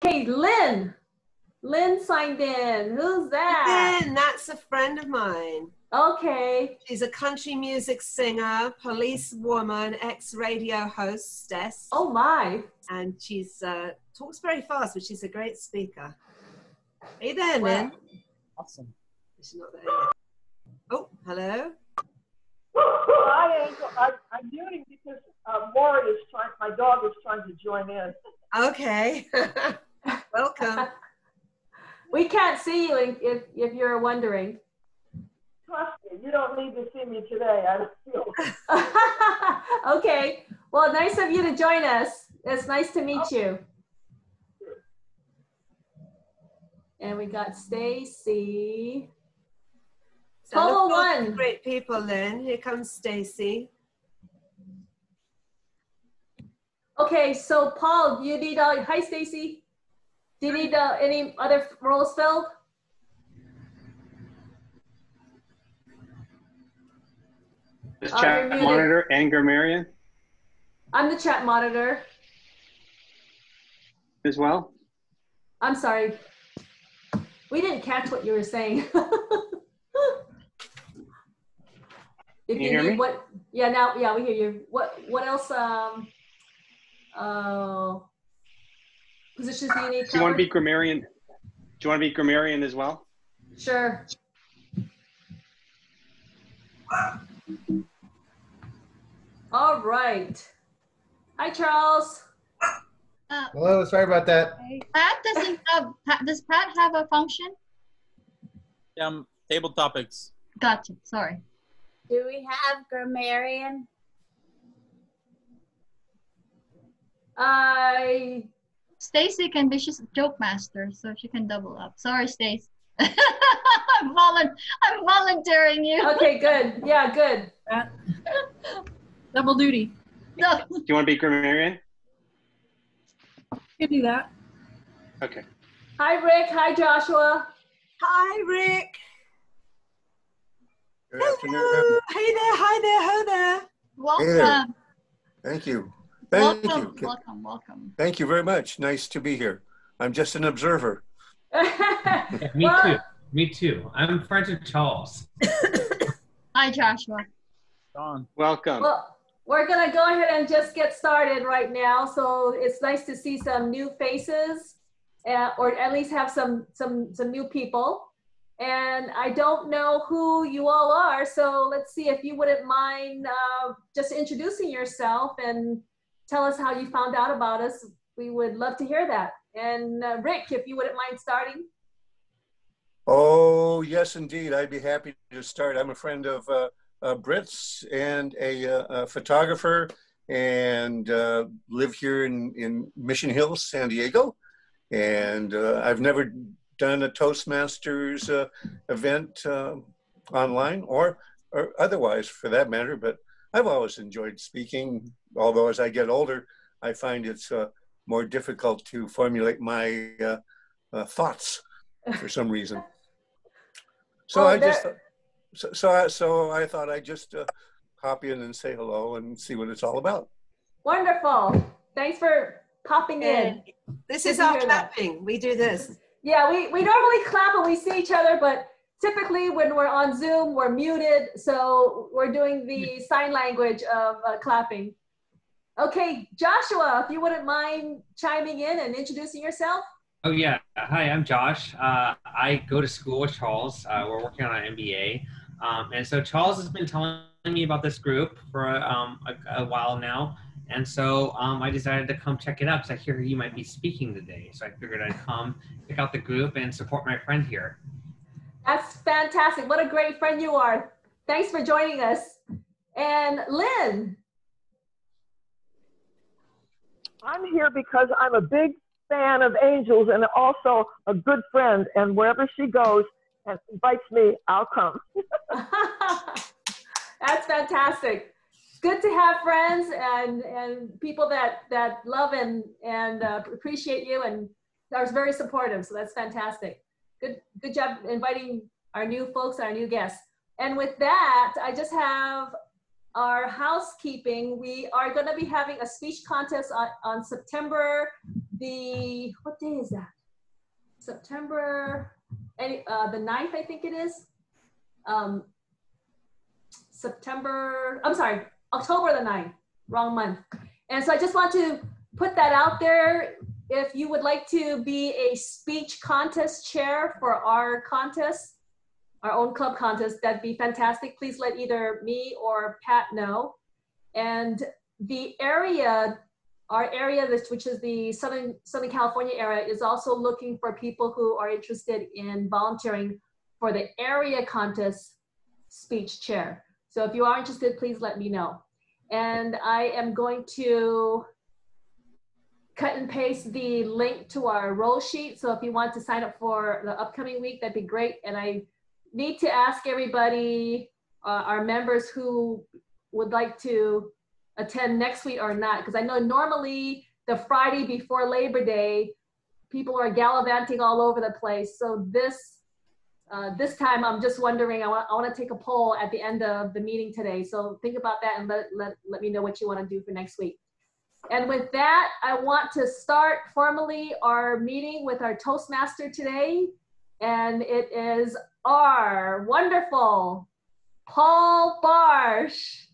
Hey, Lynn. Lynn signed in. Who's that? Lynn, that's a friend of mine. Okay. She's a country music singer, police woman, ex-radio hostess. Oh my. And she's talks very fast, but she's a great speaker. Hey there, Wow. Lynn. Awesome. She's not there yet. Oh, hello. Hi, Angel. I'm muting because Maury is trying. My dog is trying to join in. Okay. Welcome. We can't see you if you're wondering. Trust me, you don't need to see me today. I don't feel. Okay. Well, nice of you to join us. It's nice to meet you. And we got Stacy. Polo one. Great people, Lynn. Here comes Stacy. Okay, so Paul, do you need hi Stacy. Do you need any other roles filled? This chat monitor and grammarian I'm the chat monitor. as well. I'm sorry. We didn't catch what you were saying. If Can you hear me? What? Yeah, now, yeah, we hear you. What else? Positions do you need? Do you want to be grammarian? Do you want to be grammarian as well? Sure. All right. Hi, Charles. Hello, sorry about that. Pat doesn't have, does Pat have a function? Table topics. Gotcha, sorry. Do we have grammarian? Stacy can be, she's a joke master, so she can double up. Sorry, Stacy. I'm volunteering you. Okay, good. Yeah, good. Double duty. No. Do you want to be grammarian? You can do that. Okay. Hi, Rick. Hi, Joshua. Hi, Rick. Good afternoon. Hello. Hey there. Hi there. Ho there. Welcome. Hey there. Thank you. Thank you. Welcome. Thank you very much. Nice to be here. I'm just an observer. Me too. I'm friends with Charles. Hi, Joshua. Don. Welcome. Well, we're gonna go ahead and just get started right now. So it's nice to see some new faces, or at least have some new people. And I don't know who you all are, so let's see if you wouldn't mind just introducing yourself and tell us how you found out about us. We would love to hear that. And Rick, if you wouldn't mind starting. Oh, yes, indeed. I'd be happy to start. I'm a friend of Britt's and a photographer, and live here in Mission Hills, San Diego. And I've never done a Toastmasters event online or otherwise for that matter, but I've always enjoyed speaking, although as I get older, I find it's more difficult to formulate my thoughts for some reason. So I thought I'd just hop in and say hello and see what it's all about. Wonderful. Thanks for popping in. This is our clapping. We do this. Yeah, we normally clap when we see each other, but typically when we're on Zoom, we're muted. So we're doing the sign language of clapping. Okay, Joshua, if you wouldn't mind chiming in and introducing yourself. Oh yeah. Hi, I'm Josh. I go to school with Charles. We're working on an MBA. And so Charles has been telling me about this group for a while now. And so I decided to come check it out because I hear you might be speaking today. So I figured I'd come check out the group and support my friend here. That's fantastic. What a great friend you are. Thanks for joining us. And Lynn. I'm here because I'm a big fan of Angel's and also a good friend. And wherever she goes and invites me, I'll come. That's fantastic. Good to have friends and people that love and appreciate you and are very supportive. So that's fantastic. Good job inviting our new folks, our new guests. And with that, I just have our housekeeping, we are going to be having a speech contest on September what day is that? September the 9th, I think it is. October the 9th, wrong month. And so I just want to put that out there. If you would like to be a speech contest chair for our contest, our own club contest, that'd be fantastic. Please let either me or Pat know. And the area, our area, which is the Southern California area, is also looking for people who are interested in volunteering for the area contest speech chair. So if you are interested, please let me know. And I am going to cut and paste the link to our roll sheet. So if you want to sign up for the upcoming week, that'd be great. And I need to ask everybody, our members who would like to attend next week or not, because I know normally the Friday before Labor Day, people are gallivanting all over the place. So this time I'm just wondering, I want to take a poll at the end of the meeting today. So think about that and let me know what you want to do for next week. And with that, I want to start formally our meeting with our Toastmaster today. And it is our wonderful Paul Barsh.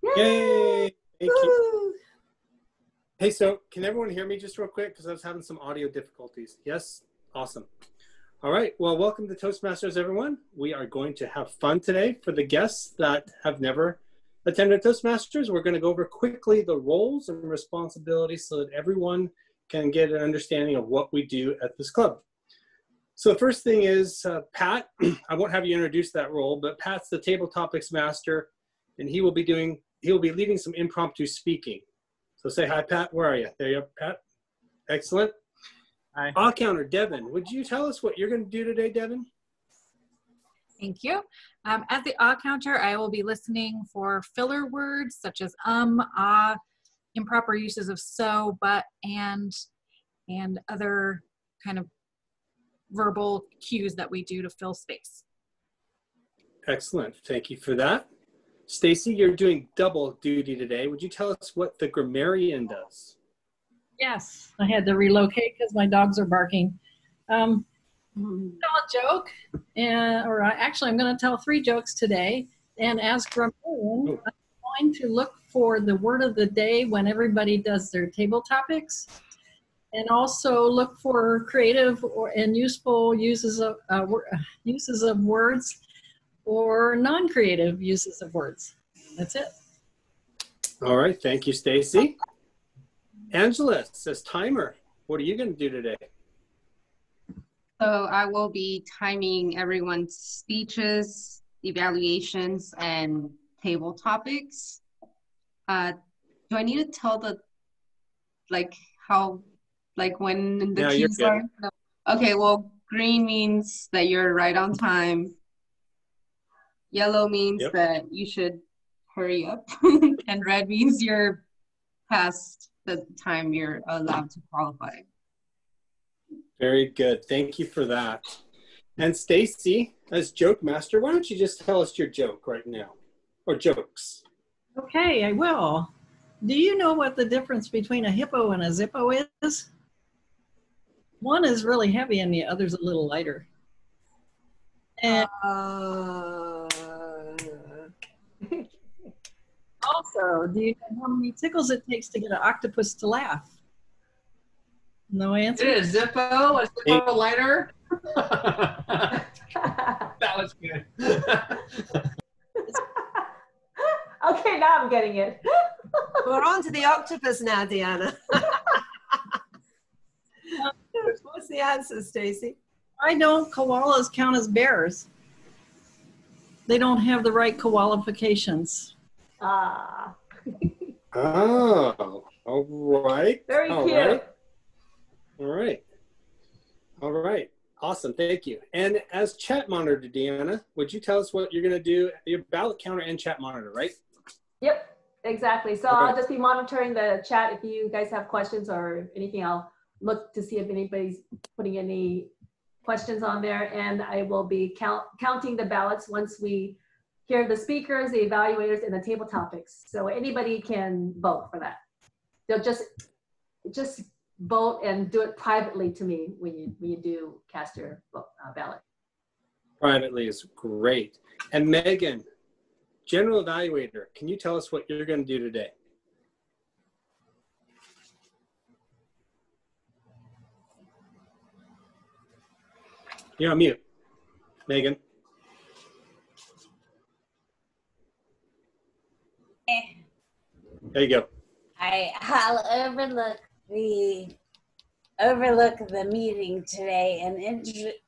Yay! Thank you. Hey, so can everyone hear me just real quick? Because I was having some audio difficulties. Yes? Awesome. All right. Well, welcome to Toastmasters, everyone. We are going to have fun today. For the guests that have never attended Toastmasters, we're going to go over quickly the roles and responsibilities so that everyone can get an understanding of what we do at this club. So the first thing is Pat. I won't have you introduce that role, but Pat's the table topics master, and he will be leading some impromptu speaking. So say hi, Pat. Where are you? There you are, Pat. Excellent. Hi. Awe counter, Devin. Would you tell us what you're going to do today, Devin? Thank you. At the ah counter, I will be listening for filler words such as ah, improper uses of so, but, and other kind of verbal cues that we do to fill space. Excellent. Thank you for that. Stacy, you're doing double duty today. Would you tell us what the grammarian does? Yes, I had to relocate because my dogs are barking. Tell a joke, actually I'm going to tell 3 jokes today. And as grammarian, I'm going to look for the word of the day when everybody does their table topics, and also look for creative and useful uses of words or non-creative uses of words. That's it. All right, thank you, Stacy. Angela says timer. What are you going to do today? So I will be timing everyone's speeches, evaluations, and table topics. Do I need to tell the, when the cues are? No. Okay, well, green means that you're right on time. Yellow means that you should hurry up. And red means you're past the time you're allowed to qualify. Very good. Thank you for that. And Stacy, as joke master, why don't you just tell us your joke right now, or jokes? Okay, I will. Do you know what the difference between a hippo and a zippo is? One is really heavy and the other's a little lighter. And also, do you know how many tickles it takes to get an octopus to laugh? No answer? It is Zippo, a Zippo lighter. That was good. Okay, now I'm getting it. We're on to the octopus now, Deanna. What's the answer, Stacy? Why don't koalas count as bears? They don't have the right qualifications. Ah. Oh, all right. Very cute. Right. All right. All right. Awesome. Thank you. And as chat monitor, Deanna, would you tell us what you're going to do? Your ballot counter and chat monitor, right? Yep, exactly. So I'll just be monitoring the chat. If you guys have questions or anything, I'll look to see if anybody's putting any questions on there. And I will be counting the ballots once we hear the speakers, the evaluators, and the table topics. So anybody can vote for that. They'll just vote and do it privately to me when you do cast your ballot. Privately is great. And Megan, general evaluator, can you tell us what you're going to do today? You're on mute, Megan. There you go. I'll overlook the meeting today and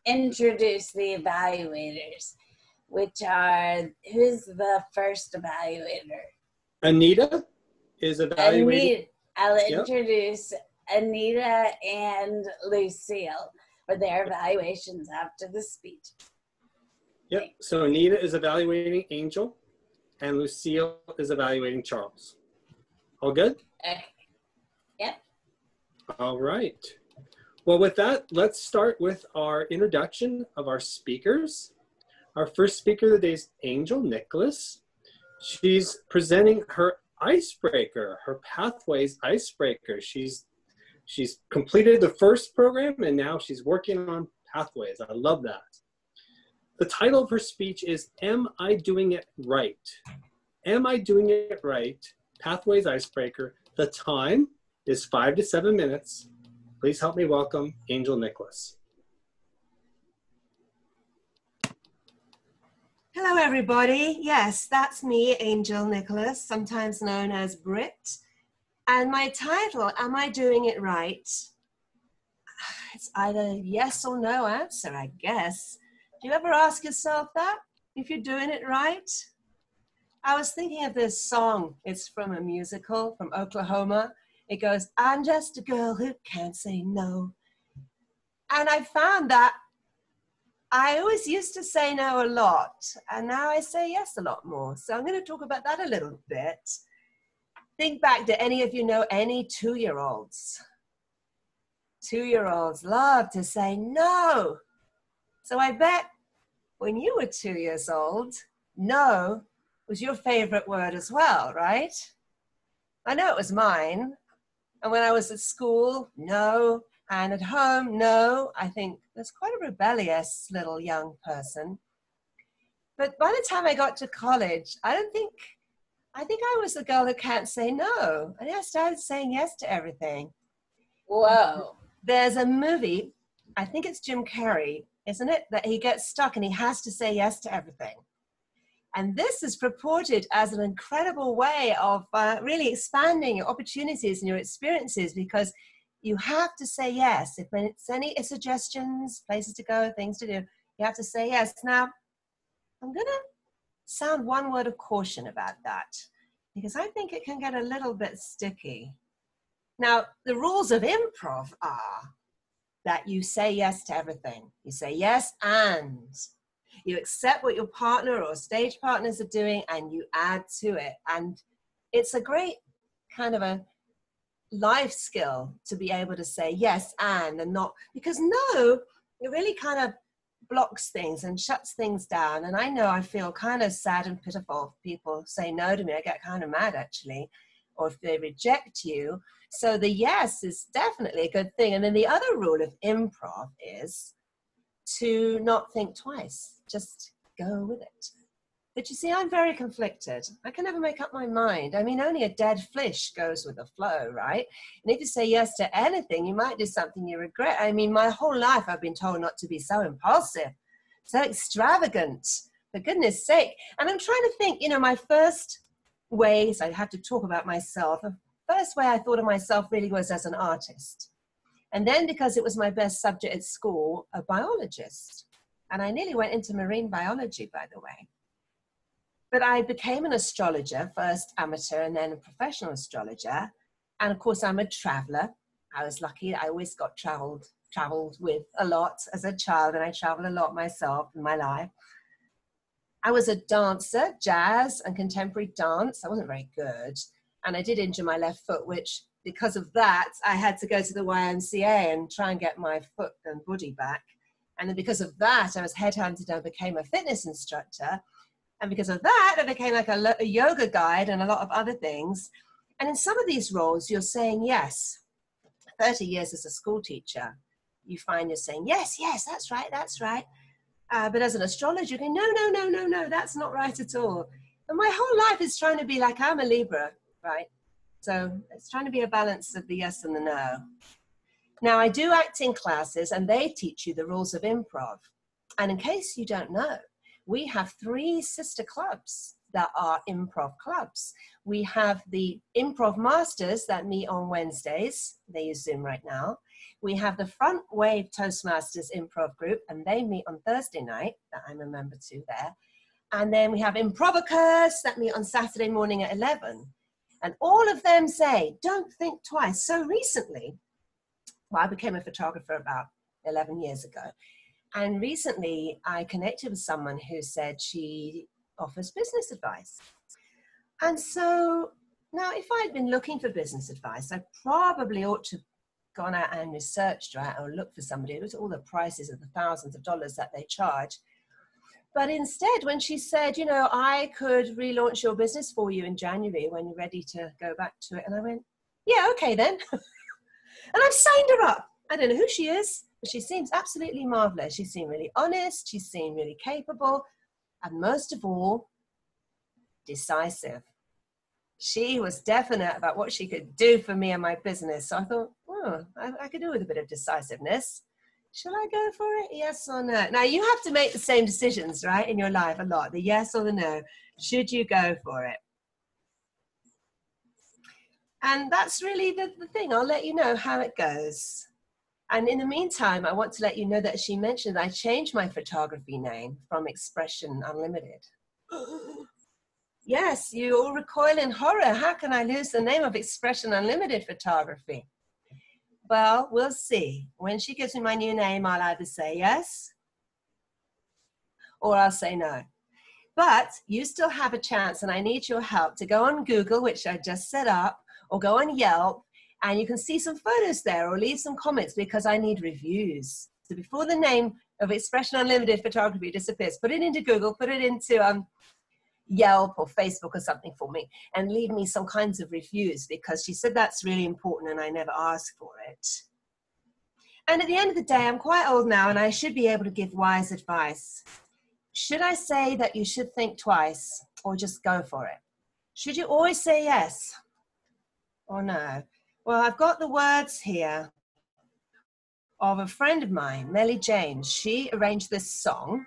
introduce the evaluators, which are, who's the first evaluator? Anita is evaluating. I'll introduce Anita and Lucille for their evaluations after the speech. Yep, so Anita is evaluating Angel and Lucille is evaluating Charles. All good? Okay. Yep. All right. Well, with that, let's start with our introduction of our speakers. Our first speaker of the day is Angel Nicholas. She's presenting her icebreaker, her Pathways icebreaker. She's completed the first program and now she's working on Pathways. I love that. The title of her speech is, Am I Doing It Right? Am I Doing It Right? Pathways Icebreaker. The time is 5 to 7 minutes. Please help me welcome Angel Nicholas. Hello, everybody. Yes, that's me, Angel Nicholas, sometimes known as Brit. And my title, Am I Doing It Right? It's either yes or no answer, I guess. Do you ever ask yourself that, if you're doing it right? I was thinking of this song. It's from a musical from Oklahoma. It goes, I'm just a girl who can't say no. And I found that I always used to say no a lot, and now I say yes a lot more. So I'm going to talk about that a little bit. Think back, do any of you know any 2-year-olds? 2-year-olds love to say no. So I bet when you were 2 years old, no was your favorite word as well, right? I know it was mine. And when I was at school, no. And at home, no. I think I was quite a rebellious little young person. But by the time I got to college, I think I was the girl who can't say no. And I started saying yes to everything. Whoa. There's a movie, I think it's Jim Carrey, isn't it? That he gets stuck and he has to say yes to everything. And this is purported as an incredible way of really expanding your opportunities and your experiences, because you have to say yes. If it's any suggestions, places to go, things to do, you have to say yes. Now, I'm going to sound one word of caution about that, because I think it can get a little bit sticky. Now, the rules of improv are that you say yes to everything. You say yes and you accept what your partner or stage partners are doing and you add to it. And it's a great kind of a life skill to be able to say yes and not, because no, it really kind of blocks things and shuts things down. And I know I feel kind of sad and pitiful if people say no to me. I get kind of mad, actually, or if they reject you. So the yes is definitely a good thing. And then the other rule of improv is to not think twice, just go with it. But you see, I'm very conflicted. I can never make up my mind. I mean, only a dead fish goes with the flow, right? And if you say yes to anything, you might do something you regret. I mean, my whole life I've been told not to be so impulsive, so extravagant, for goodness sake. And I'm trying to think, you know, my first ways, I have to talk about myself. The first way I thought of myself really was as an artist. And then, because it was my best subject at school, a biologist. And I nearly went into marine biology, by the way. But I became an astrologer, first amateur and then a professional astrologer. And of course, I'm a traveler. I was lucky. I always got traveled with a lot as a child, and I traveled a lot myself in my life. I was a dancer, jazz and contemporary dance. I wasn't very good. And I did injure my left foot, which, because of that, I had to go to the YMCA and try and get my foot and body back. And then because of that, I was headhunted and became a fitness instructor. And because of that, I became like a yoga guide and a lot of other things. And in some of these roles, you're saying yes. 30 years as a school teacher, you find you're saying, yes, yes, that's right, that's right. But as an astrologer, you go, no, no, no, no, no, that's not right at all. And my whole life is trying to be like, I'm a Libra, right? So it's trying to be a balance of the yes and the no. Now, I do acting classes, and they teach you the rules of improv. And in case you don't know, we have 3 sister clubs that are improv clubs. We have the Improv Masters that meet on Wednesdays. They use Zoom right now. We have the Front Wave Toastmasters improv group, and they meet on Thursday night, that I'm a member to there. And then we have Improvicus that meet on Saturday morning at 11. And all of them say, don't think twice. So recently, well, I became a photographer about 11 years ago. And recently I connected with someone who said she offers business advice. And so now if I'd been looking for business advice, I probably ought to have gone out and researched, right, or looked for somebody, looked at all the prices of the thousands of dollars that they charge. But instead, when she said, you know, I could relaunch your business for you in January when you're ready to go back to it. And I went, yeah, okay then. And I've signed her up. I don't know who she is, but she seems absolutely marvelous. She seemed really honest. She seemed really capable. And most of all, decisive. She was definite about what she could do for me and my business. So I thought, oh, I could do with a bit of decisiveness. Shall I go for it? Yes or no? Now, you have to make the same decisions, right, in your life a lot. The yes or the no. Should you go for it? And that's really the thing. I'll let you know how it goes. And in the meantime, I want to let you know that she mentioned I changed my photography name from Expression Unlimited. Yes, you all recoil in horror. How can I lose the name of Expression Unlimited Photography? Well, we'll see. When she gives me my new name, I'll either say yes or I'll say no. But you still have a chance, and I need your help to go on Google, which I just set up, or go on Yelp, and you can see some photos there or leave some comments because I need reviews. So before the name of Expression Unlimited Photography disappears, put it into Google, put it into Yelp or Facebook or something for me, and leave me some kinds of reviews, because she said that's really important and I never asked for it. And at the end of the day, I'm quite old now and I should be able to give wise advice. Should I say that you should think twice or just go for it? Should you always say yes or no? Well, I've got the words here of a friend of mine, Melly James. She arranged this song,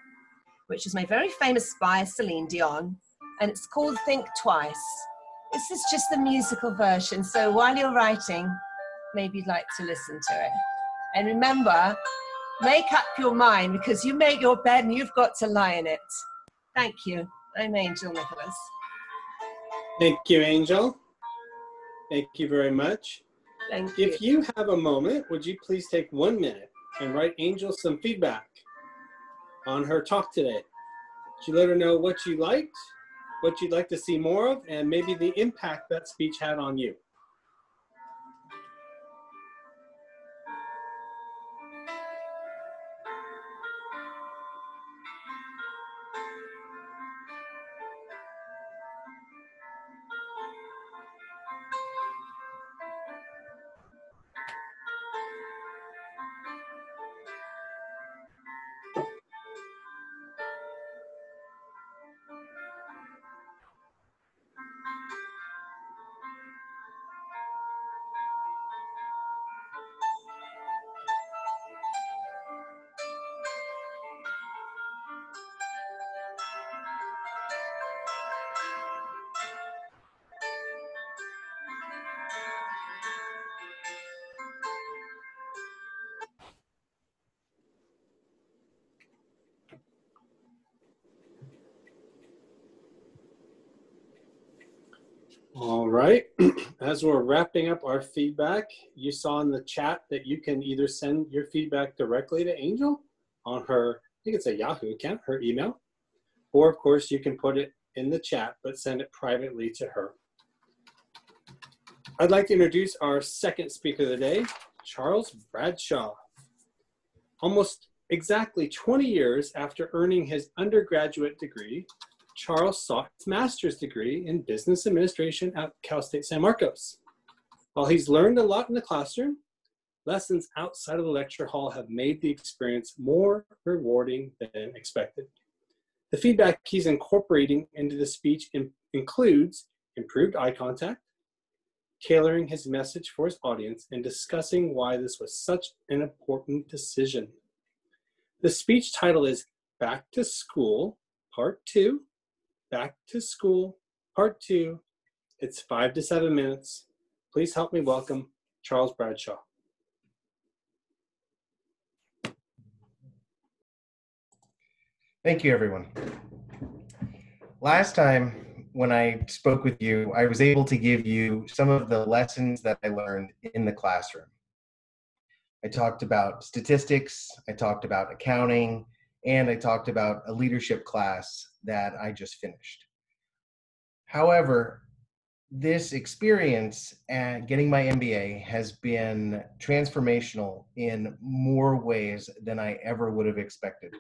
which was made very famous by Celine Dion, and it's called Think Twice. This is just the musical version, so while you're writing, maybe you'd like to listen to it. And remember, make up your mind, because you make your bed and you've got to lie in it. Thank you. I'm Angel Nicholas. Thank you, Angel. Thank you very much. Thank you. If you have a moment, would you please take 1 minute and write Angel some feedback on her talk today? You let her know what you liked, what you'd like to see more of, and maybe the impact that speech had on you. All right, as we're wrapping up our feedback, you saw in the chat that you can either send your feedback directly to Angel on her, I think it's a Yahoo account, her email, or of course you can put it in the chat, but send it privately to her. I'd like to introduce our second speaker of the day, Charles Bradshaw. Almost exactly 20 years after earning his undergraduate degree, Charles sought his master's degree in business administration at Cal State San Marcos. While he's learned a lot in the classroom, lessons outside of the lecture hall have made the experience more rewarding than expected. The feedback he's incorporating into the speech includes improved eye contact, tailoring his message for his audience, and discussing why this was such an important decision. The speech title is Back to School, Part 2. Back to School, Part 2. It's 5 to 7 minutes. Please help me welcome Charles Bradshaw. Thank you, everyone. Last time when I spoke with you, I was able to give you some of the lessons that I learned in the classroom. I talked about statistics, I talked about accounting, and I talked about a leadership class that I just finished. However, this experience at getting my MBA has been transformational in more ways than I ever would have expected.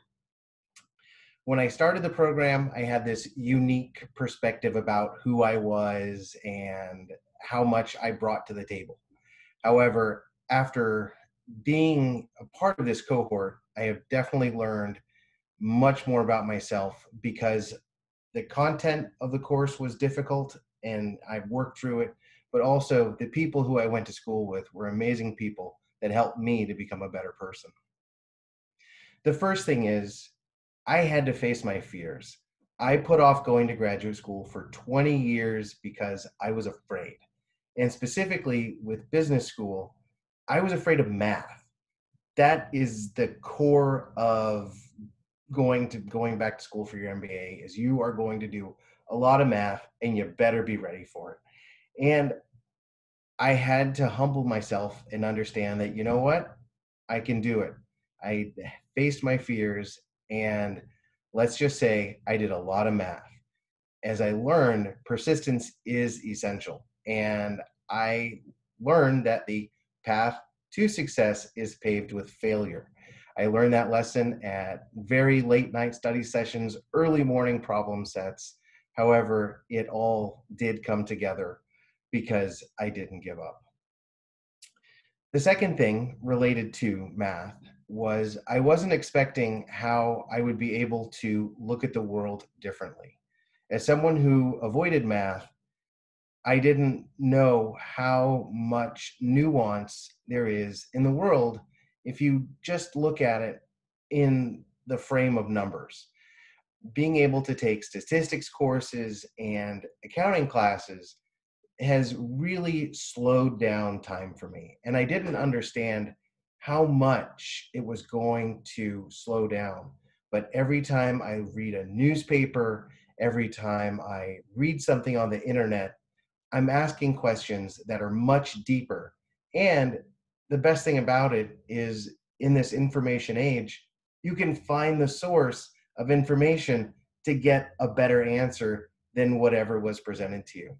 When I started the program, I had this unique perspective about who I was and how much I brought to the table. However, after being a part of this cohort, I have definitely learned much more about myself because the content of the course was difficult and I've worked through it, but also the people who I went to school with were amazing people that helped me to become a better person. The first thing is, I had to face my fears. I put off going to graduate school for 20 years because I was afraid. And specifically with business school, I was afraid of math. That is the core of going back to school for your MBA, is you are going to do a lot of math and you better be ready for it. And I had to humble myself and understand that, you know what, I can do it. I faced my fears, and let's just say I did a lot of math. As I learned, persistence is essential. And I learned that the path to success is paved with failure. I learned that lesson at very late night study sessions, early morning problem sets. However, it all did come together because I didn't give up. The second thing related to math was I wasn't expecting how I would be able to look at the world differently. As someone who avoided math, I didn't know how much nuance there is in the world if you just look at it in the frame of numbers. Being able to take statistics courses and accounting classes has really slowed down time for me. And I didn't understand how much it was going to slow down. But every time I read a newspaper, every time I read something on the internet, I'm asking questions that are much deeper. And the best thing about it is, in this information age, you can find the source of information to get a better answer than whatever was presented to you.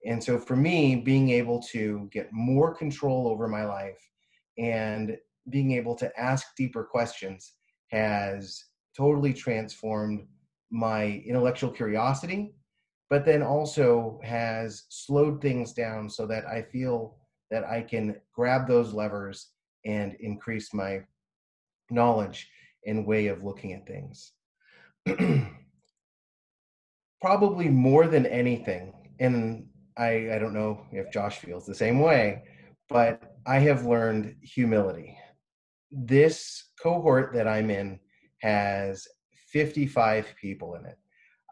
And so for me, being able to get more control over my life and being able to ask deeper questions has totally transformed my intellectual curiosity, but then also has slowed things down so that I feel that I can grab those levers and increase my knowledge and way of looking at things. Probably more than anything, and I don't know if Josh feels the same way, but I have learned humility. This cohort that I'm in has 55 people in it.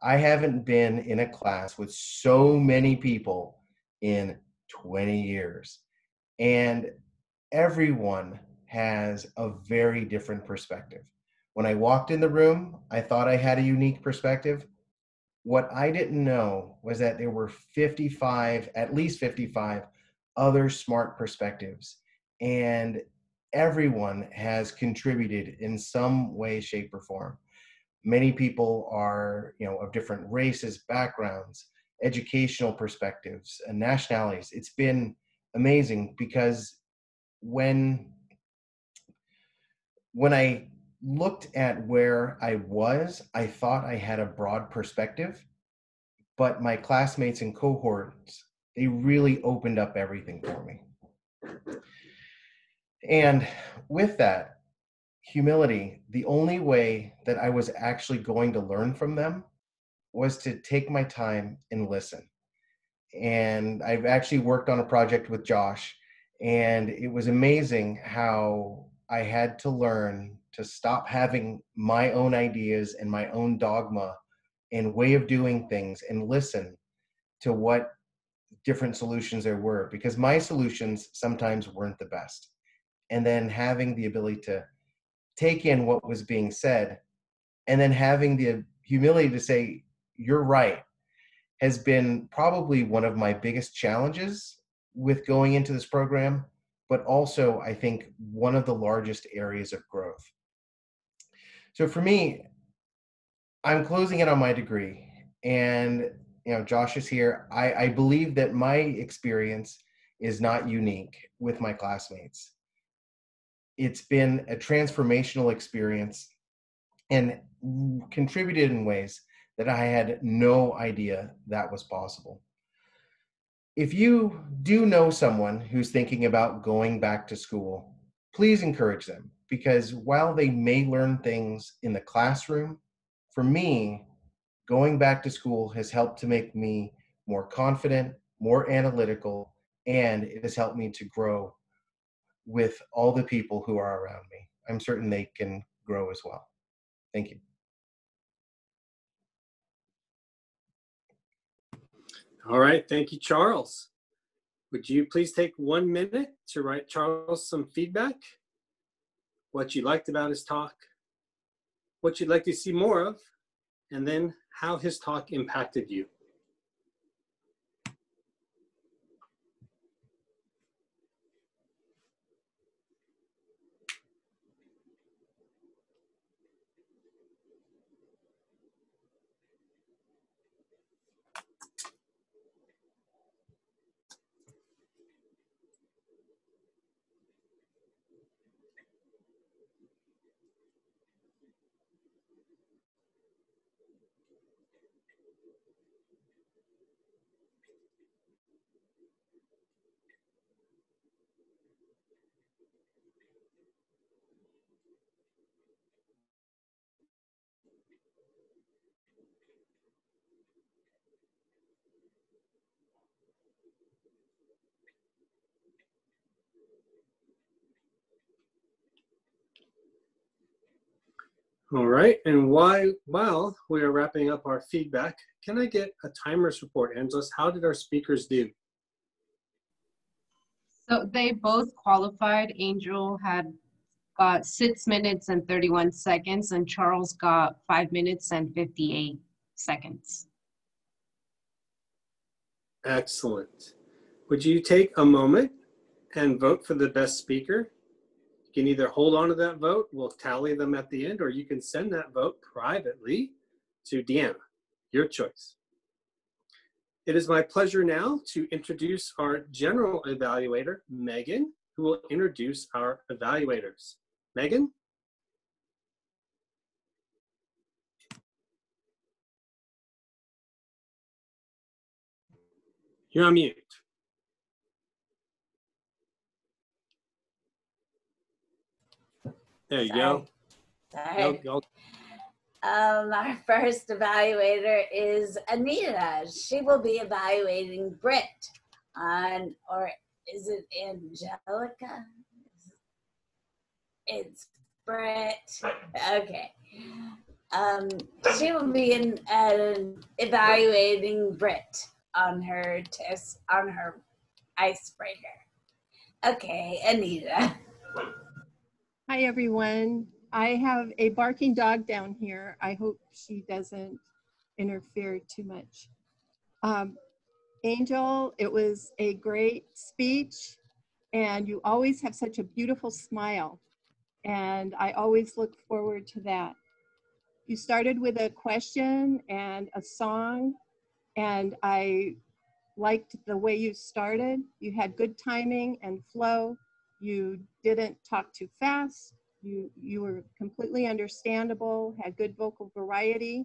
I haven't been in a class with so many people in 20 years. And everyone has a very different perspective. When I walked in the room, I thought I had a unique perspective. What I didn't know was that there were 55, at least 55 other smart perspectives. And everyone has contributed in some way, shape, or form. Many people are, of different races, backgrounds, educational perspectives, and nationalities. It's been amazing because when I looked at where I was, I thought I had a broad perspective, but my classmates and cohorts, they really opened up everything for me. And with that humility, the only way that I was actually going to learn from them was to take my time and listen. And I've actually worked on a project with Josh, and it was amazing how I had to learn to stop having my own ideas and my own dogma and way of doing things and listen to what different solutions there were, because my solutions sometimes weren't the best. And then having the ability to take in what was being said and then having the humility to say, you're right, has been probably one of my biggest challenges with going into this program, but also I think one of the largest areas of growth. So for me, I'm closing in on my degree, and Josh is here. I believe that my experience is not unique with my classmates. It's been a transformational experience and contributed in ways that I had no idea that was possible. If you do know someone who's thinking about going back to school, please encourage them, because while they may learn things in the classroom, for me, going back to school has helped to make me more confident, more analytical, and it has helped me to grow with all the people who are around me. I'm certain they can grow as well. Thank you. All right, thank you, Charles. Would you please take 1 minute to write Charles some feedback? What you liked about his talk, what you'd like to see more of, and then how his talk impacted you. All right, and while we are wrapping up our feedback, can I get a timers report, Angeles? How did our speakers do? So they both qualified. Angel got 6 minutes and 31 seconds, and Charles got 5 minutes and 58 seconds. Excellent. Would you take a moment and vote for the best speaker? You can either hold on to that vote, we'll tally them at the end, or you can send that vote privately to Deanna, your choice. It is my pleasure now to introduce our general evaluator, Megan, who will introduce our evaluators. Megan? You're on mute. There you go. Sorry. Go. Our first evaluator is Anita. She will be evaluating Britt on, or is it Angelica? It's Britt. Okay. She will be evaluating Britt on her test, on her icebreaker. Okay, Anita. Hi, everyone. I have a barking dog down here. I hope she doesn't interfere too much. Angel, it was a great speech, and you always have such a beautiful smile, and I always look forward to that. You started with a question and a song, and I liked the way you started. You had good timing and flow. You didn't talk too fast. You were completely completely understandable, had good vocal variety,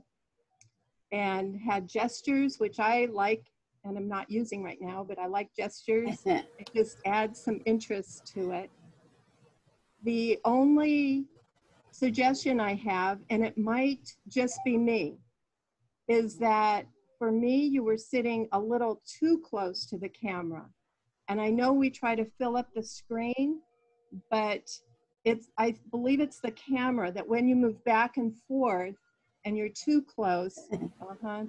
and had gestures, which I like and I'm not using right now, but I like gestures. It just adds some interest to it. The only suggestion I have, and it might just be me, is that for me, you were sitting a little too close to the camera. And I know we try to fill up the screen, but I believe it's the camera that when you move back and forth and you're too close,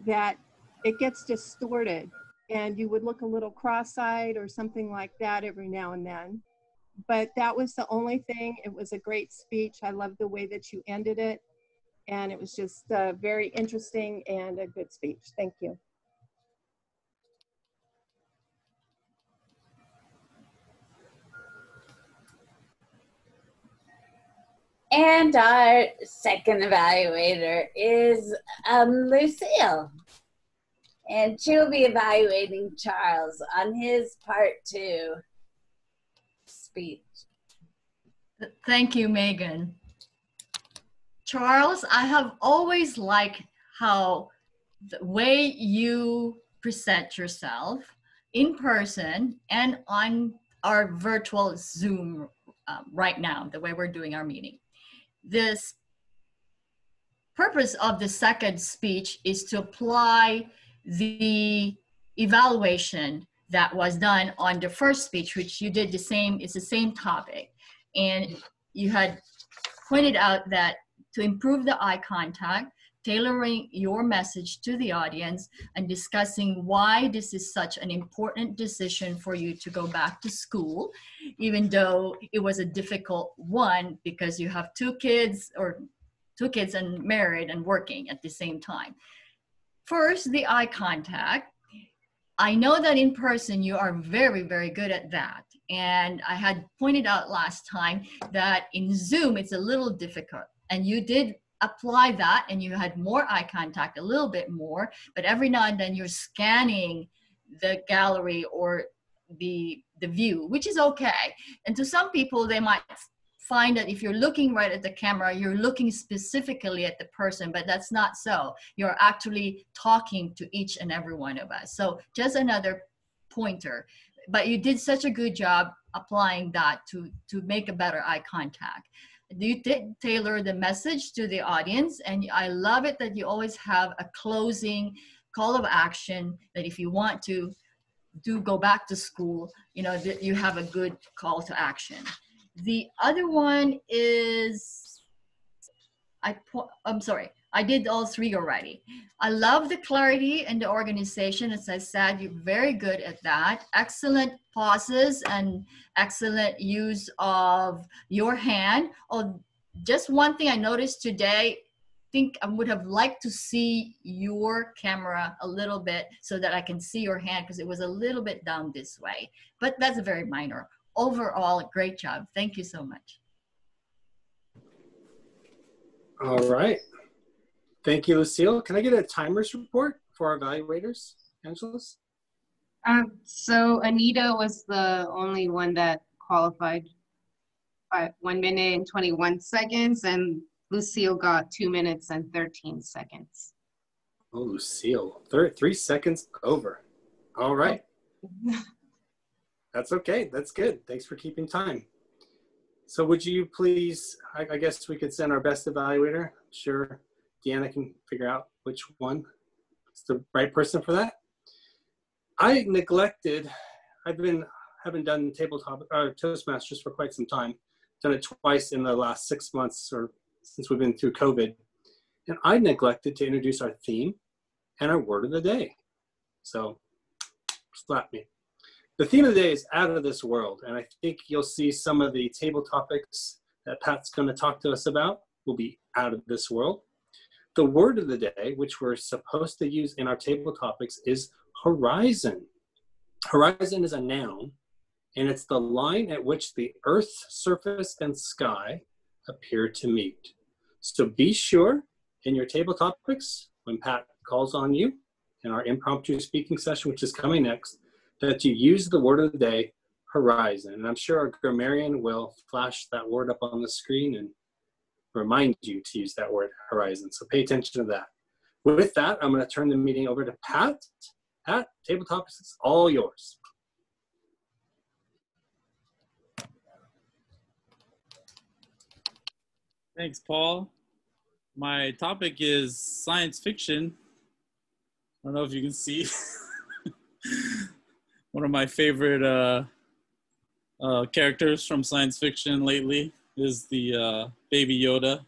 that it gets distorted and you would look a little cross-eyed or something like that every now and then. But that was the only thing. It was a great speech. I love the way that you ended it. And it was just very interesting and a good speech. Thank you. And our second evaluator is Lucille. And she'll be evaluating Charles on his part 2 speech. Thank you, Megan. Charles, I have always liked how the way you present yourself in person and on our virtual Zoom right now, the way we're doing our meeting. This purpose of the second speech is to apply the evaluation that was done on the first speech, which you did the same, it's the same topic. And you had pointed out that to improve the eye contact, tailoring your message to the audience, and discussing why this is such an important decision for you to go back to school, even though it was a difficult one because you have 2 kids and married and working at the same time. First, the eye contact. I know that in person you are very, very good at that. And I had pointed out last time that in Zoom it's a little difficult. And you did apply that and you had more eye contact, a little bit more, but every now and then you're scanning the gallery or the view, which is okay. And to some people, they might find that if you're looking right at the camera, you're looking specifically at the person, but that's not so. You're actually talking to each and every one of us. So just another pointer. But you did such a good job applying that to make a better eye contact. You did tailor the message to the audience, and I love it that you always have a closing call of action, that if you want to go back to school, you know, that you have a good call to action. The other one is, I'm sorry, I did all 3 already. I love the clarity and the organization. As I said, you're very good at that. Excellent pauses and excellent use of your hand. Oh, just one thing I noticed today, I think I would have liked to see your camera a little bit so that I can see your hand, because it was a little bit down this way, but that's very minor. Overall, great job. Thank you so much. All right. Thank you, Lucille. Can I get a timers report for our evaluators, Angeles? So Anita was the only one that qualified by 1 minute and 21 seconds, and Lucille got 2 minutes and 13 seconds. Oh, Lucille, 3 seconds over. All right. That's okay. That's good. Thanks for keeping time. So would you please, I guess we could send our best evaluator. Sure, Deanna can figure out which one is the right person for that. I neglected, haven't done tabletop Toastmasters for quite some time. Done it twice in the last 6 months or since we've been through COVID. And I neglected to introduce our theme and our word of the day. So slap me. The theme of the day is out of this world. And I think you'll see some of the table topics that Pat's going to talk to us about will be out of this world. The word of the day, which we're supposed to use in our table topics, is horizon. Horizon is a noun, and it's the line at which the earth's surface and sky appear to meet. So be sure in your table topics, when Pat calls on you in our impromptu speaking session, which is coming next, that you use the word of the day, horizon. And I'm sure our grammarian will flash that word up on the screen, and remind you to use that word horizon. So pay attention to that. With that, I'm going to turn the meeting over to Pat. Pat, tabletop is all yours. Thanks, Paul. My topic is science fiction. I don't know if you can see. One of my favorite characters from science fiction lately is the Baby Yoda.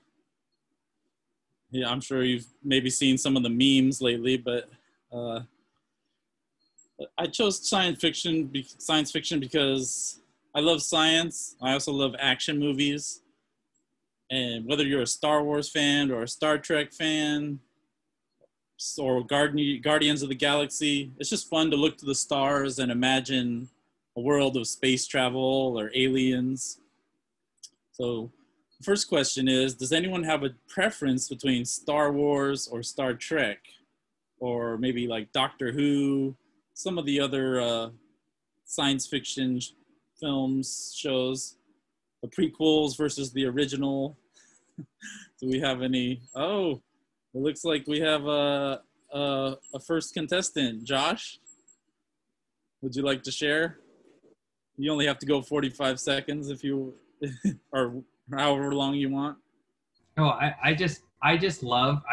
Yeah, I'm sure you've maybe seen some of the memes lately, but I chose science fiction because I love science. I also love action movies. And whether you're a Star Wars fan or a Star Trek fan or Guardians of the Galaxy, it's just fun to look to the stars and imagine a world of space travel or aliens. So the first question is, does anyone have a preference between Star Wars or Star Trek? Or maybe like Doctor Who, some of the other science fiction films, shows, the prequels versus the original. Do we have any? Oh, it looks like we have a first contestant. Josh, would you like to share? You only have to go 45 seconds if you, or however long you want. Oh, I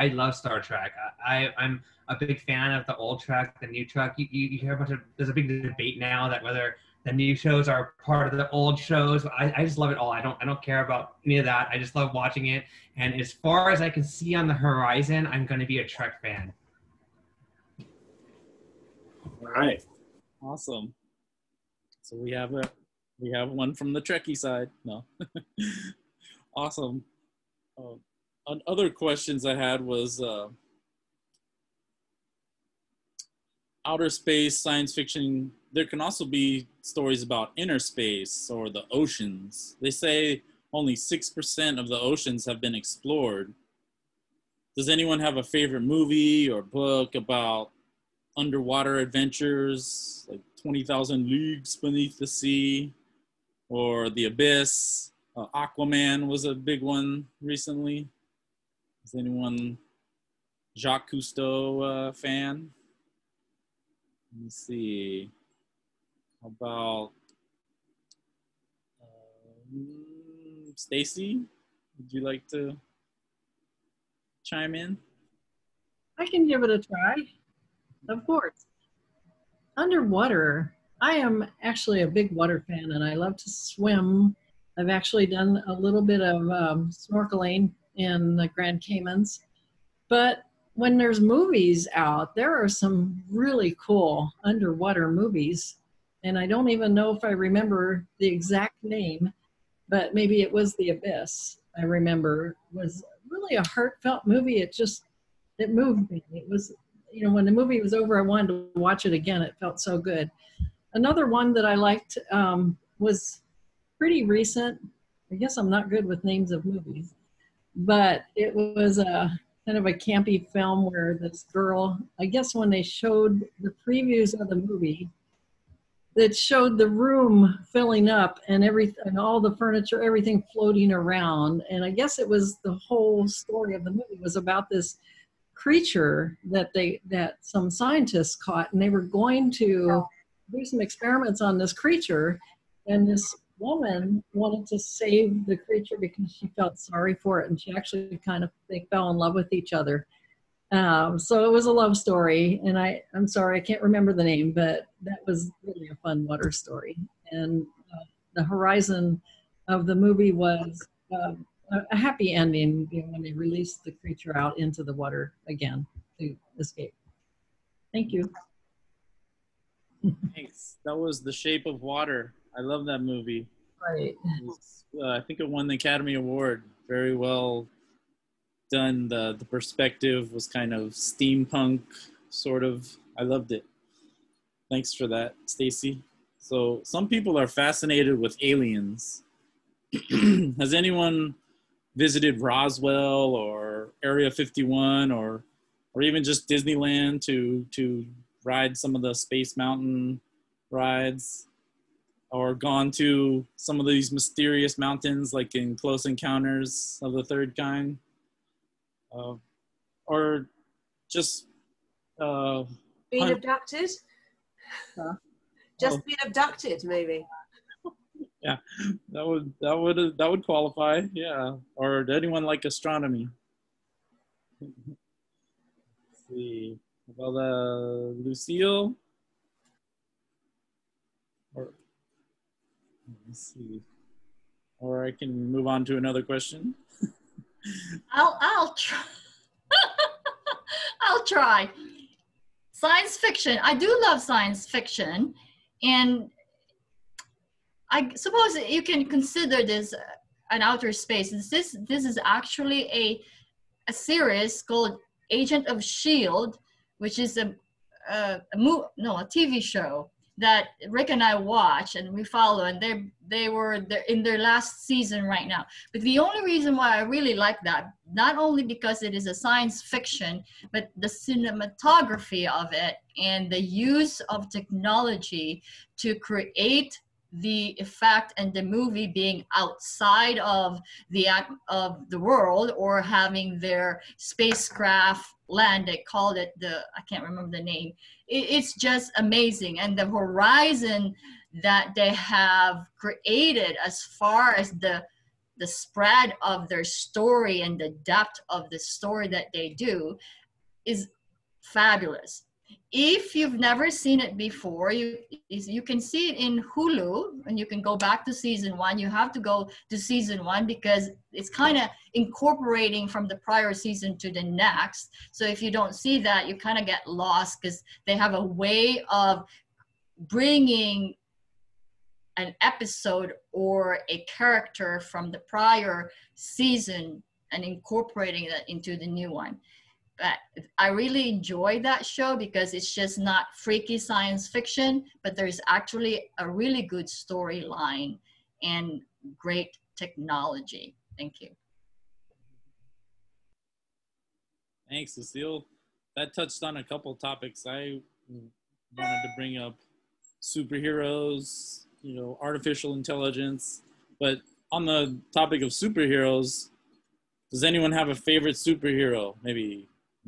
love Star Trek. I'm a big fan of the old Trek, the new Trek. You hear there's a big debate now that whether the new shows are part of the old shows. I just love it all. I don't care about any of that. I just love watching it. And as far as I can see on the horizon, I'm going to be a Trek fan. All right, awesome. So we have one from the Trekkie side. No, awesome. Other questions I had was outer space, science fiction. There can also be stories about inner space or the oceans. They say only 6% of the oceans have been explored. Does anyone have a favorite movie or book about underwater adventures, like 20,000 Leagues Beneath the Sea or The Abyss? Aquaman was a big one recently. Is anyone Jacques Cousteau fan? Let me see. How about Stacy? Would you like to chime in? I can give it a try, of course. Underwater, I am actually a big water fan and I love to swim. I've actually done a little bit of snorkeling in the Grand Caymans. But when there's movies out, there are some really cool underwater movies. And I don't even know if I remember the exact name, but maybe it was The Abyss. I remember was really a heartfelt movie. It moved me. It was, when the movie was over, I wanted to watch it again. It felt so good. Another one that I liked was pretty recent. I guess I'm not good with names of movies, but it was a kind of a campy film where this girl, I guess when they showed the previews of the movie, that showed the room filling up and everything, all the furniture, everything floating around. And I guess it was the whole story of the movie was about this creature that some scientists caught, and they were going to do some experiments on this creature, and this woman wanted to save the creature because she felt sorry for it, and she actually they fell in love with each other. So it was a love story, and I'm sorry I can't remember the name, but that was really a fun water story. And the horizon of the movie was a happy ending, when they released the creature out into the water again to escape. Thank you. Thanks. That was The Shape of Water. I love that movie. Right. I think it won the Academy Award. Very well done. The perspective was kind of steampunk, sort of. I loved it. Thanks for that, Stacy. So some people are fascinated with aliens. Has anyone visited Roswell or Area 51 or even just Disneyland to ride some of the Space Mountain rides? or gone to some of these mysterious mountains, like in Close Encounters of the Third Kind, or just being abducted. Just Oh. being abducted, maybe. Yeah, that would qualify. Yeah, or anyone like astronomy. Let's see. Well, Lucille. Or let's see. Or I can move on to another question. I'll try. I'll try. Science fiction. I do love science fiction, and I suppose you can consider this an outer space. This is actually a series called Agent of S.H.I.E.L.D., which is a TV show that Rick and I watch and we follow, and they're in their last season right now. But the only reason why I really like that, not only because it is a science fiction, but the cinematography of it and the use of technology to create the effect and the movie being outside of the world, or having their spacecraft land. They called it I can't remember the name. It's just amazing, and the horizon that they have created as far as the spread of their story and the depth of the story that they do is fabulous. If you've never seen it before, you can see it in Hulu, and you can go back to season 1. You have to go to season 1 because it's kind of incorporating from the prior season to the next. So if you don't see that, you kind of get lost, because they have a way of bringing an episode or a character from the prior season and incorporating that into the new one. But I really enjoy that show because it's just not freaky science fiction, but there's actually a really good storyline and great technology. Thank you. Thanks, Lucille. That touched on a couple topics I wanted to bring up: superheroes, artificial intelligence. But on the topic of superheroes, does anyone have a favorite superhero?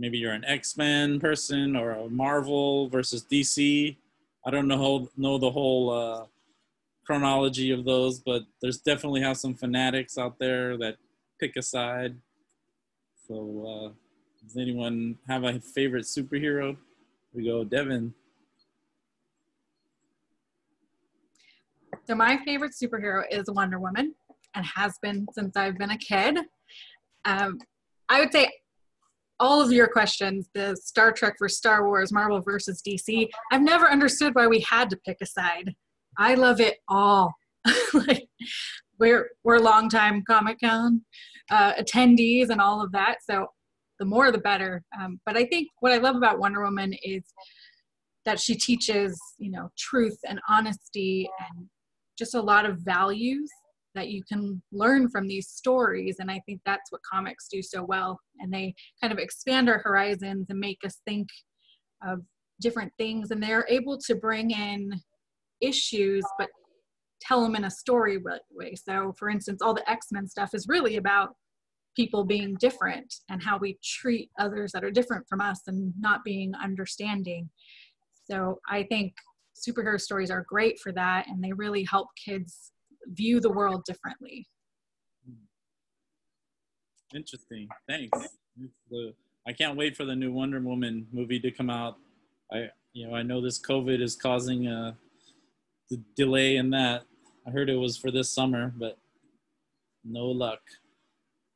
Maybe you're an X-Men person, or a Marvel versus DC. I don't know the whole chronology of those, but there's definitely have some fanatics out there that pick a side. So does anyone have a favorite superhero? We go, Devin. So my favorite superhero is Wonder Woman, and has been since I've been a kid. I would say all of your questions, the Star Trek versus Star Wars, Marvel versus DC, I've never understood why we had to pick a side. I love it all. Like, we're longtime Comic-Con attendees and all of that, so the more the better. But I think what I love about Wonder Woman is that she teaches, truth and honesty and just a lot of values that you can learn from these stories. And I think that's what comics do so well. And they kind of expand our horizons and make us think of different things. And they're able to bring in issues, but tell them in a story way. So for instance, all the X-Men stuff is really about people being different and how we treat others that are different from us and not being understanding. So I think superhero stories are great for that, and they really help kids view the world differently. Interesting. Thanks. I can't wait for the new Wonder Woman movie to come out. I know this COVID is causing the delay in that. I heard it was for this summer, but no luck.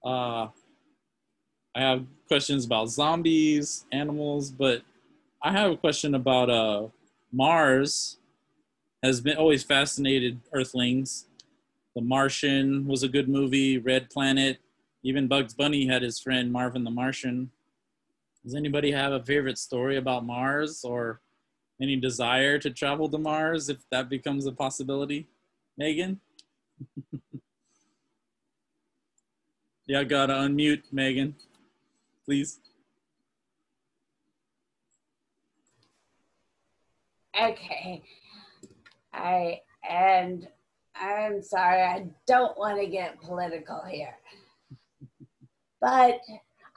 I have questions about zombies, animals, but I have a question about Mars. Has been always fascinated Earthlings. The Martian was a good movie. Red Planet. Even Bugs Bunny had his friend Marvin the Martian. Does anybody have a favorite story about Mars, or any desire to travel to Mars if that becomes a possibility? Megan? Yeah, gotta unmute, Megan, please. Okay. I And I'm sorry, I don't want to get political here, but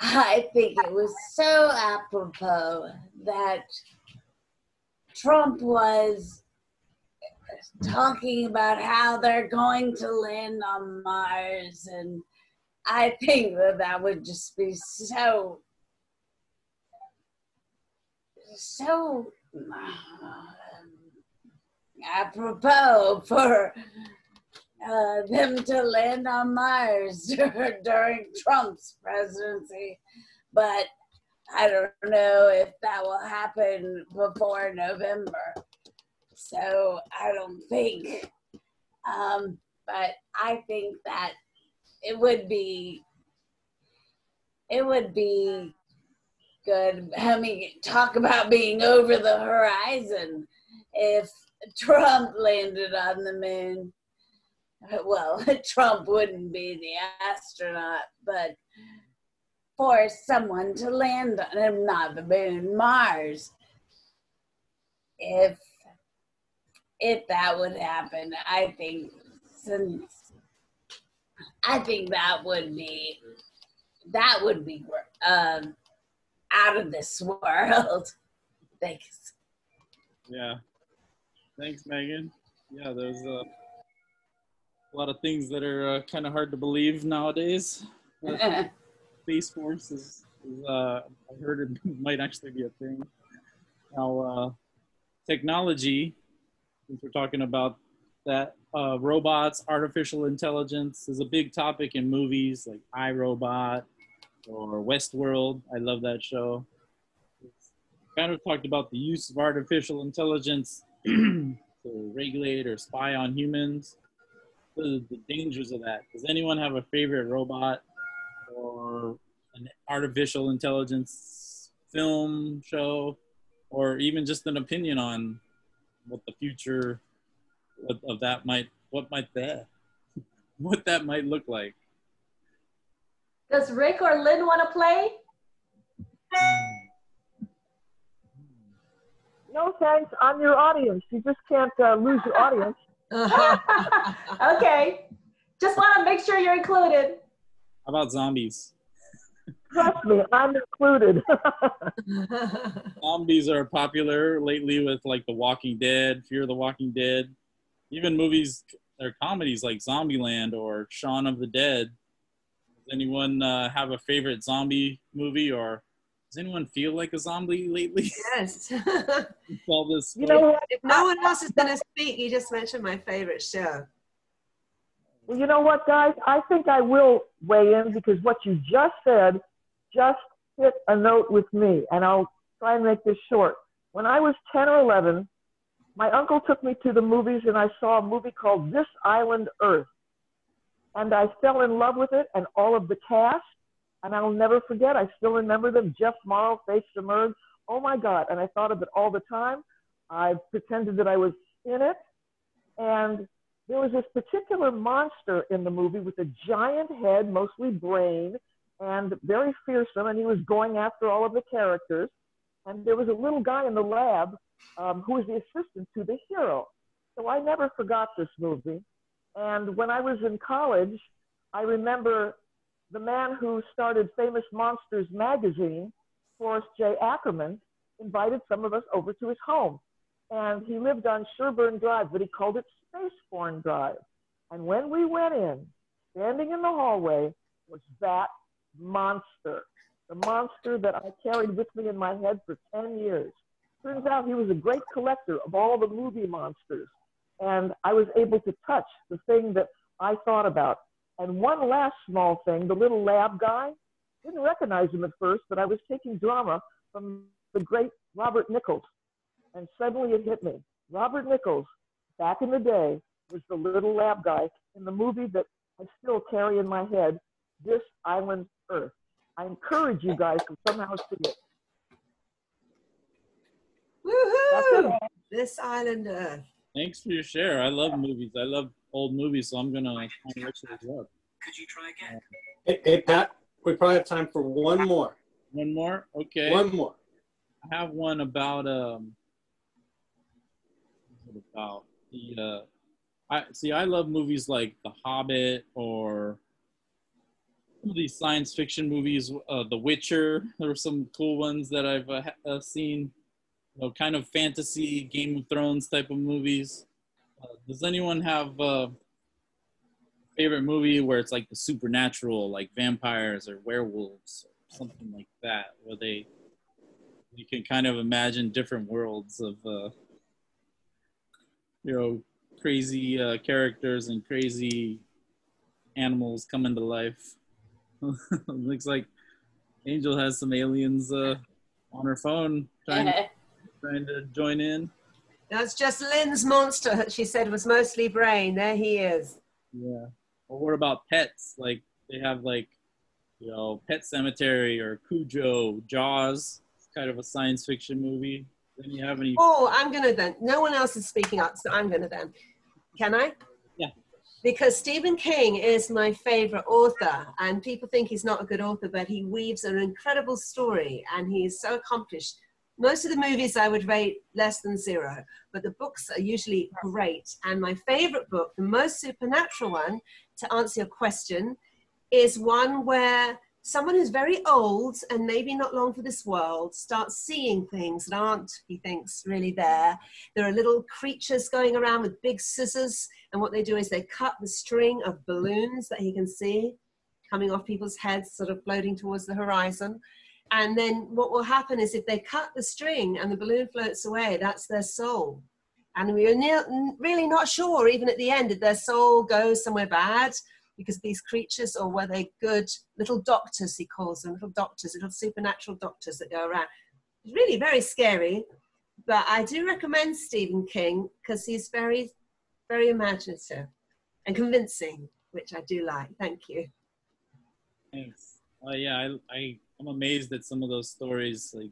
I think it was so apropos that Trump was talking about how they're going to land on Mars, and I think that that would just be so apropos for them to land on Mars during Trump's presidency. But I don't know if that will happen before November. So I don't think, but I think that it would be good. I mean, talk about being over the horizon. If Trump landed on the moon, well, Trump wouldn't be the astronaut, but for someone to land on, not the moon, Mars, if that would happen, I think that would be out of this world. Thanks. Yeah. Thanks, Megan. Yeah, there's a lot of things that are kind of hard to believe nowadays. Space Force is I heard it might actually be a thing. Now, technology, since we're talking about that, robots, artificial intelligence is a big topic in movies like iRobot or Westworld. I love that show. It's kind of talked about the use of artificial intelligence to regulate or spy on humans. The dangers of that. Does anyone have a favorite robot or an artificial intelligence film, show, or even just an opinion on what the future of that what that might look like? Does Rick or Lynn want to play? No, thanks. I'm your audience. You just can't lose your audience. Okay. Just want to make sure you're included. How about zombies? Trust me, I'm included. Zombies are popular lately with like The Walking Dead, Fear the Walking Dead. Even movies or comedies like Zombieland or Shaun of the Dead. Does anyone have a favorite zombie movie, or does anyone feel like a zombie lately? Yes. All this You know what? If no one else is going to speak, you just mentioned my favorite show. Well, you know what, guys? I think I will weigh in because what you just said just hit a note with me, and I'll try and make this short. When I was 10 or 11, my uncle took me to the movies, and I saw a movie called This Island Earth. And I fell in love with it and all of the cast, and I'll never forget. I still remember them. Jeff Morrow, Faith Simard. Oh, my God. And I thought of it all the time. I pretended that I was in it. And there was this particular monster in the movie with a giant head, mostly brain, and very fearsome, and he was going after all of the characters. And there was a little guy in the lab who was the assistant to the hero. So I never forgot this movie. And when I was in college, I remember the man who started Famous Monsters magazine, Forrest J. Ackerman, invited some of us over to his home. And he lived on Sherburne Drive, but he called it Spaceborne Drive. And when we went in, standing in the hallway was that monster, the monster that I carried with me in my head for 10 years. Turns out he was a great collector of all the movie monsters. And I was able to touch the thing that I thought about. And one last small thing, the little lab guy, didn't recognize him at first, but I was taking drama from the great Robert Nichols. And suddenly it hit me. Robert Nichols, back in the day, was the little lab guy in the movie that I still carry in my head, This Island Earth. I encourage you guys to somehow see it. Woohoo! This Island Earth. Thanks for your share. I love movies. I love old movies, so I'm going to look those up. Could you try again? Hey, Pat, we probably have time for one more. One more? Okay. One more. I have one about the I love movies like The Hobbit or some of these science fiction movies. The Witcher. There were some cool ones that I've seen. You know, kind of fantasy, Game of Thrones type of movies. Does anyone have a favorite movie where it's like the supernatural, like vampires or werewolves, or something like that, where you can kind of imagine different worlds of crazy characters and crazy animals coming to life. Looks like Angel has some aliens on her phone trying to join in. That's just Lynn's monster. She said was mostly brain. There he is. Yeah. Or what about pets? Like they have Pet Cemetery or Cujo, Jaws. It's kind of a science fiction movie. Then you have any? Oh, I'm gonna then. No one else is speaking up, so I'm gonna then. Can I? Yeah. Because Stephen King is my favorite author, and people think he's not a good author, but he weaves an incredible story, and he's so accomplished. Most of the movies I would rate less than 0, but the books are usually great. And my favorite book, the most supernatural one, to answer your question, is one where someone who's very old and maybe not long for this world starts seeing things that aren't, he thinks, really there. There are little creatures going around with big scissors, and what they do is they cut the string of balloons that he can see coming off people's heads, sort of floating towards the horizon. And then what will happen is if they cut the string and the balloon floats away, that's their soul. And we are really not sure, even at the end, did their soul go somewhere bad because these creatures, or were they good little doctors, he calls them, little doctors, little supernatural doctors that go around. It's really very scary, but I do recommend Stephen King because he's very, very imaginative and convincing, which I do like. Thank you. Thanks. Yeah, I'm amazed at some of those stories, like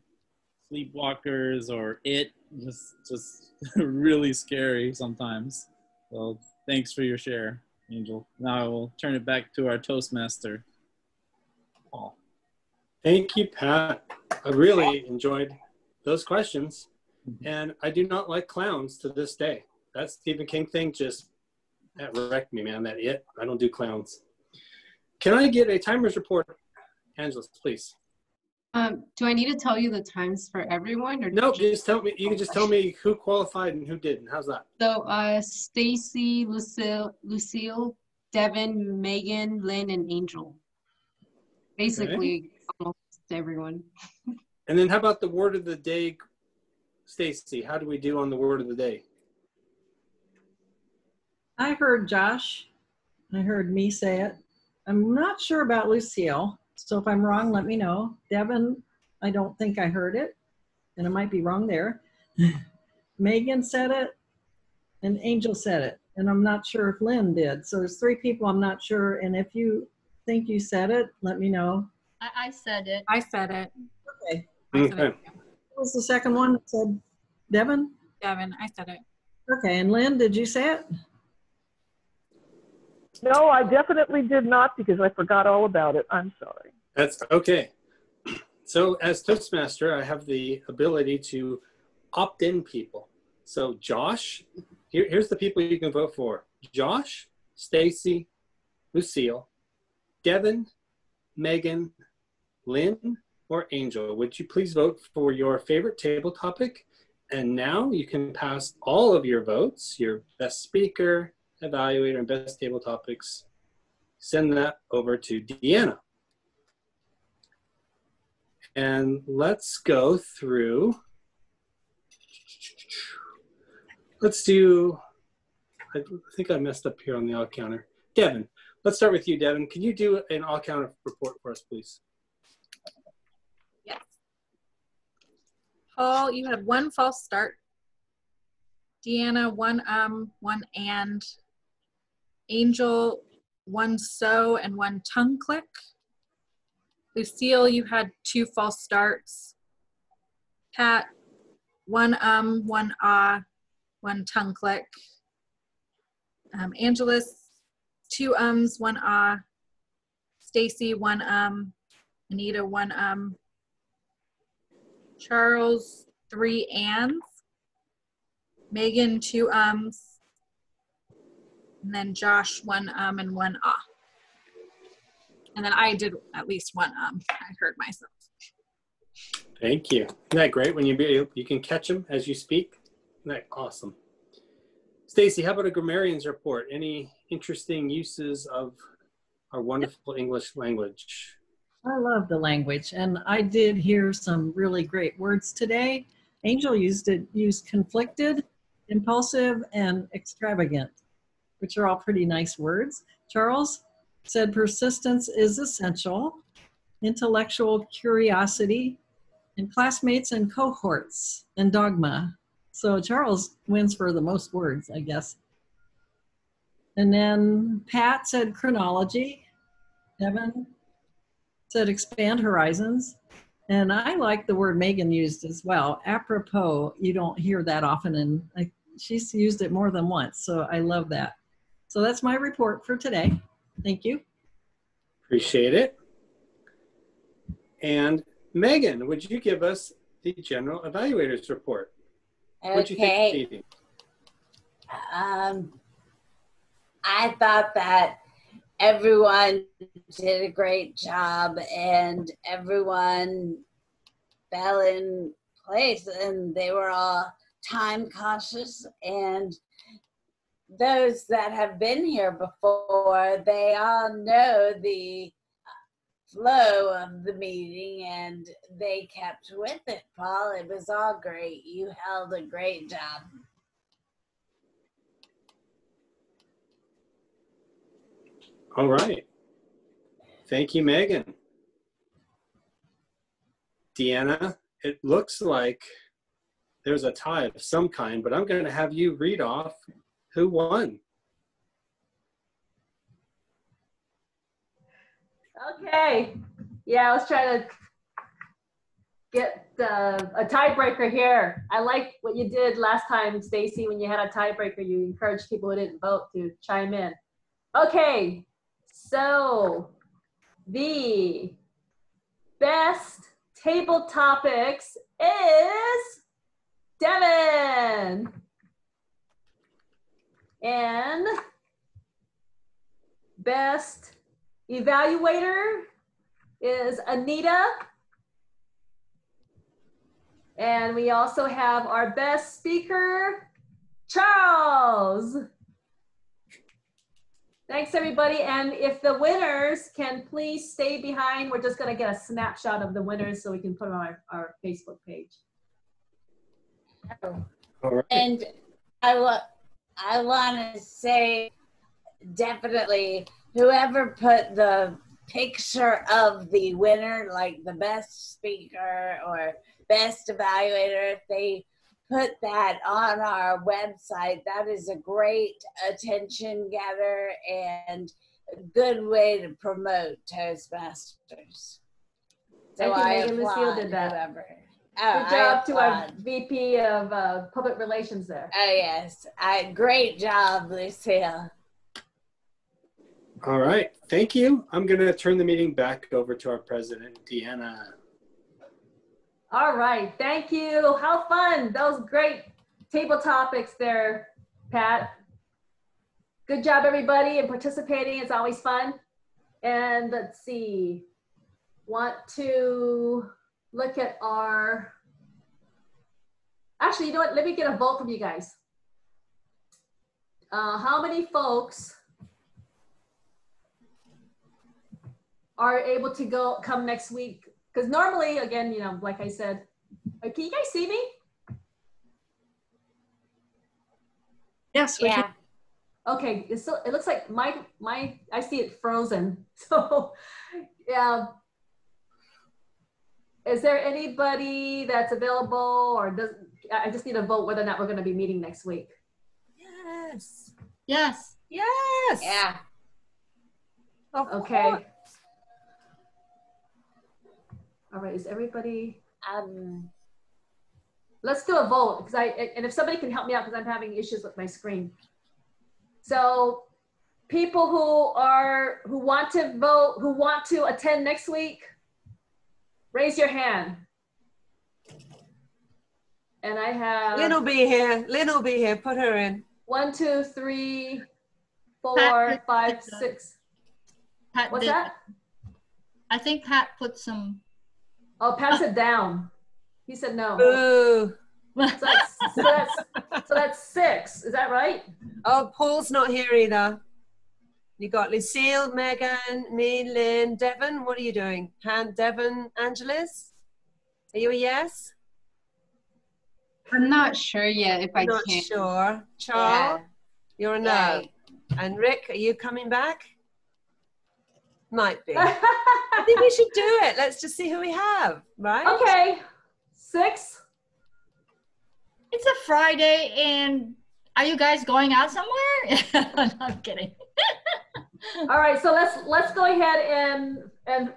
Sleepwalkers or It, just really scary sometimes. So thanks for your share, Angel. Now I will turn it back to our Toastmaster, Paul. Thank you, Pat. I really enjoyed those questions, and I do not like clowns to this day. That Stephen King thing that wrecked me, man. That It. I don't do clowns. Can I get a timer's report, Angela, please? Do I need to tell you the times for everyone? Or no, just tell me. You can just tell me who qualified and who didn't. How's that? So, Stacy, Lucille, Devin, Megan, Lynn, and Angel. Basically, almost everyone. And then how about the word of the day, Stacy? How do we do on the word of the day? I heard Josh. I heard me say it. I'm not sure about Lucille. So if I'm wrong, let me know. Devin, I don't think I heard it, and I might be wrong there. Megan said it, and Angel said it, and I'm not sure if Lynn did. So there's 3 people I'm not sure, and if you think you said it, let me know. I said it. I said it. Okay. Okay. What was the second one that said Devin? Devin, I said it. Okay, and Lynn, did you say it? No, I definitely did not because I forgot all about it. I'm sorry. That's okay. So as Toastmaster, I have the ability to opt in people. So Josh, here's the people you can vote for. Josh, Stacy, Lucille, Devin, Megan, Lynn, or Angel. Would you please vote for your favorite table topic? And now you can pass all of your votes, your best speaker, evaluator, and best table topics. Send that over to Deanna. And let's go through. Let's do, I think I messed up here on the all counter. Devin, let's start with you, Devin. Can you do an all counter report for us, please? Yes. Paul, you had 1 false start. Deanna, 1 1 and. Angel, 1 so and 1 tongue click. Lucille, you had 2 false starts. Pat, 1 1 ah, 1 tongue click. Angelus, 2 ums, 1 ah. Stacy, 1 Anita, 1 Charles, 3 ands. Megan, 2 ums. and then Josh, one and one ah. And then I did at least one I heard myself. Thank you. Isn't that great when you can catch them as you speak? Isn't that awesome? Stacy, how about a grammarian's report? Any interesting uses of our wonderful English language? I love the language, and I did hear some really great words today. Angel used conflicted, impulsive, and extravagant, which are all pretty nice words. Charles said persistence is essential, intellectual curiosity, and classmates and cohorts, and dogma. So Charles wins for the most words, I guess. And then Pat said chronology. Evan said expand horizons. And I like the word Megan used as well. Apropos, you don't hear that often, and she's used it more than once, so I love that. So that's my report for today. Thank you. Appreciate it. And Megan, would you give us the general evaluators report? What'd you think of the meeting? I thought that everyone did a great job and everyone fell in place, and they were all time cautious, and those that have been here before, they all know the flow of the meeting and they kept with it. Paul, it was all great. You held a great job. All right. Thank you, Megan. Deanna, it looks like there's a tie of some kind, but I'm going to have you read off who won. Okay. Yeah, I was trying to get a tiebreaker here. I like what you did last time, Stacy, when you had a tiebreaker. You encouraged people who didn't vote to chime in. Okay, so the best table topics is Devin. And best evaluator is Anita. And we also have our best speaker, Charles. Thanks, everybody. And if the winners can please stay behind, we're just going to get a snapshot of the winners so we can put it on our Facebook page. All right. And I want to say, definitely, whoever put the picture of the winner, like the best speaker or best evaluator, if they put that on our website, that is a great attention getter and a good way to promote Toastmasters. So Thank you, I Megan. Lucille did that. whoever. Good job to our VP of Public Relations there. Oh, yes. Great job, Lucille. All right. Thank you. I'm going to turn the meeting back over to our president, Deanna. All right. Thank you. How fun. Those great table topics there, Pat. Good job, everybody, in participating. It's always fun. And let's see. Want to look at our, actually, you know what? Let me get a vote from you guys. How many folks are able to come next week? Because normally, again, you know, like I said, can you guys see me? Yes, we can. Okay, it looks like I see it frozen. So, yeah. Is there anybody that's available, or I just need a vote whether or not we're going to be meeting next week? Yes. Yes. Yes. Yeah. Okay. All right, is everybody? Let's do a vote, and if somebody can help me out, because I'm having issues with my screen. So people who want to vote, who want to attend next week, raise your hand. And I have. Lynn will be here. Lynn will be here. Put her in. 1, 2, 3, 4, 5, 6. Pat What's did, that? I think Pat put some. Oh, Pat said down. He said no. Ooh. So that's 6. Is that right? Oh, Paul's not here either. You got Lucille, Megan, me, Lynn, Devon. What are you doing? Devon, Angeles? Are you a yes? I'm not sure yet if I Not can. sure. Charles, you're a no. Yeah. And Rick, are you coming back? Might be. I think we should do it. Let's just see who we have, right? Okay. 6. It's a Friday, and are you guys going out somewhere? No, I'm kidding. All right, so let's go ahead and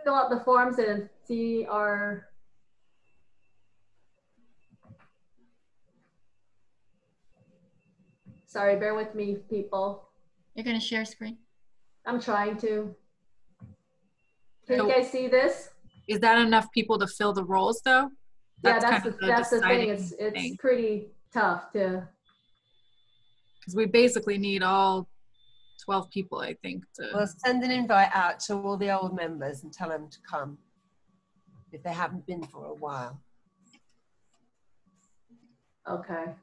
fill out the forms and see our. Sorry, bear with me, people. You're gonna share screen? I'm trying to. Can you guys see this? Is that enough people to fill the roles, though? Yeah, that's the thing. deciding It's pretty tough to. Because we basically need all 12 people, I think. We'll send an invite out to all the old members and tell them to come if they haven't been for a while. Okay.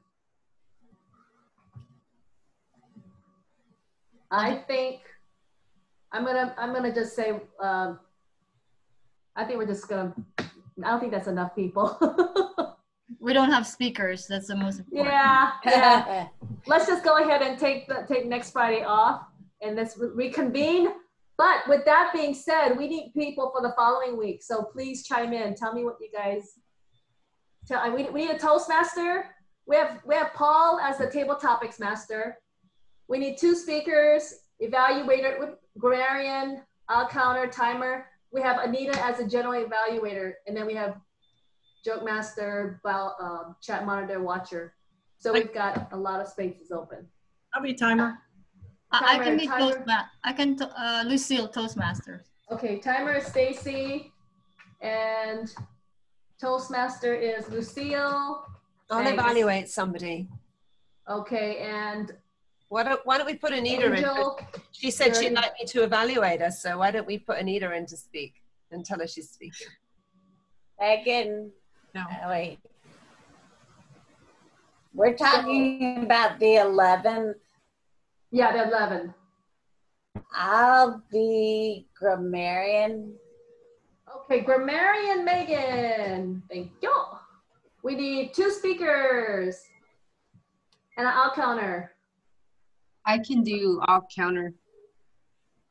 I think I'm gonna just say I think we're just gonna. I don't think that's enough people. We don't have speakers. That's the most important. Yeah. Let's just go ahead and take next Friday off and let's reconvene. But with that being said, we need people for the following week. So please chime in. Tell me what you guys. We need a Toastmaster. We have Paul as the table topics master. We need 2 speakers, evaluator, grammarian, counter, timer. We have Anita as a general evaluator, and then we have joke master, chat monitor, watcher. So we've got a lot of spaces open. I'll be timer. I can be Toastmaster. I can Lucille Toastmaster. Okay, timer is Stacy, and Toastmaster is Lucille. I'll evaluate somebody. Okay, and why don't we put Anita Angel, in? She said she'd like me to evaluate us, so why don't we put Anita in to speak and tell her she's speaking? Megan. No. Wait. We're talking about the 11th. Yeah, the 11th. I'll be grammarian. Okay, grammarian Megan. Thank you. We need 2 speakers and an out counter. I can do all counter.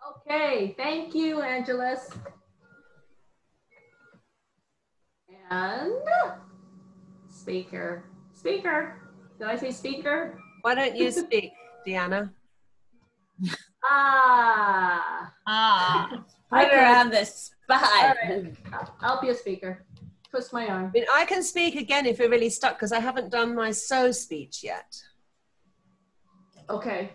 Okay, thank you, Angeles. And speaker. Speaker. Did I say speaker? Why don't you speak, Deanna? Put her on the spot. All right. I'll be a speaker. Twist my arm. I mean, I can speak again if we're really stuck because I haven't done my so speech yet. Okay.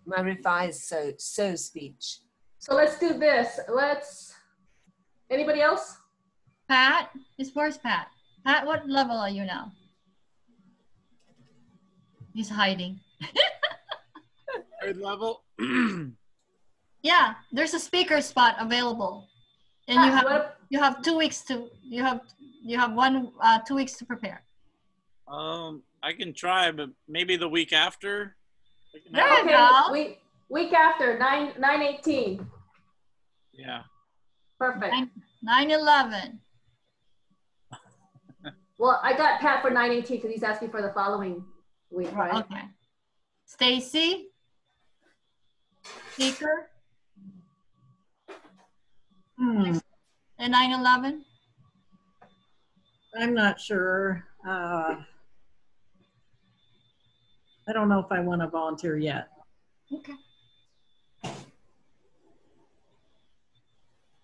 My revised so speech. So let's do this. Anybody else? Pat? Where's Pat? Pat, what level are you now? He's hiding. 3rd level. Yeah, there's a speaker spot available, and you have 2 weeks to you have 2 weeks to prepare. I can try, but maybe the week after. There you go. Week after 9/18. Yeah. Perfect. 9/11. Well, I got Pat for 9/18 because he's asking for the following week, right? Okay. Stacy, speaker, and 9/11. I'm not sure. I don't know if I want to volunteer yet. Okay.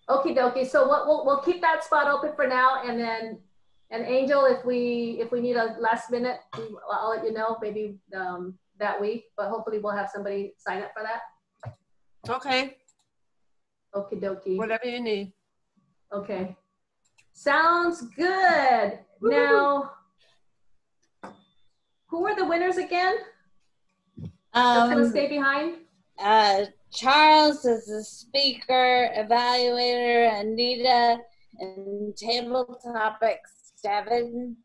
Okie dokie. So we'll keep that spot open for now, and then Angel, if we need a last minute, I'll let you know maybe that week. But hopefully we'll have somebody sign up for that. Okay. Okie dokie. Whatever you need. Okay. Sounds good. Woo. Now, who are the winners again? That's gonna stay behind. Charles is the speaker, evaluator, Anita, and table topics, Devin.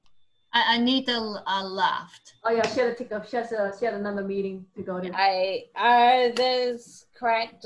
Anita left. Oh yeah, she had to take up. She had another meeting to go to. Are those correct?